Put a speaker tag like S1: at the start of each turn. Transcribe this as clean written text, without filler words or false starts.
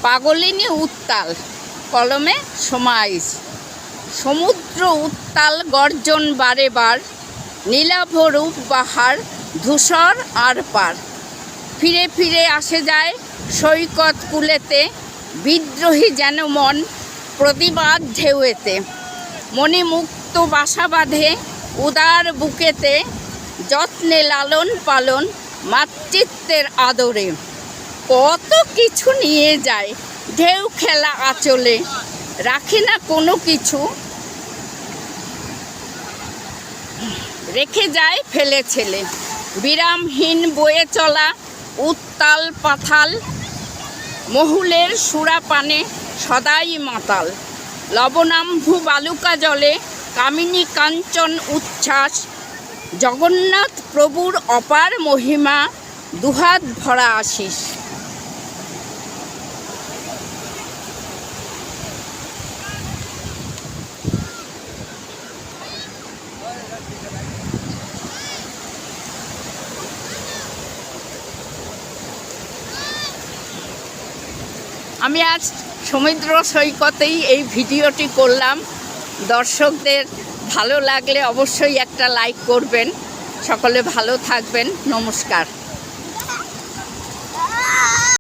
S1: পাগলিনী উত্তাল, কলমে সমাইস। সমুদ্র উত্তাল গর্জন বারে বার, নীলাভ রূপ বাহার ধূসর আর পার। ফিরে ফিরে আসে যায় সৈকত কূলেতে, বিদ্রোহী যেন মন প্রতিবাদ ঢেউয়েতে। মণিমুক্ত বাসা বাঁধে উদার বুকেতে, যত্নে লালন পালন মাতৃত্বের আদরে। কত কিছু নিয়ে যায় ঢেউ খেলা আঁচলে, রাখে না কোনো কিছু, রেখে যায় ফেলে ছেলে। বিরামহীন বয়ে চলা উত্তাল পাথাল, মহুলের সুরাপানে সদাই মাতাল। লবণাম্ভু বালুকা জলে কামিনী কাঞ্চন উচ্ছ্বাস, জগন্নাথ প্রভুর অপার মহিমা দুহাত ভরা আশিস। আমি আজ সমুদ্র সৈকতেই এই ভিডিওটি করলাম। দর্শকদের ভালো লাগলে অবশ্যই একটা লাইক করবেন। সকলে ভালো থাকবেন। নমস্কার।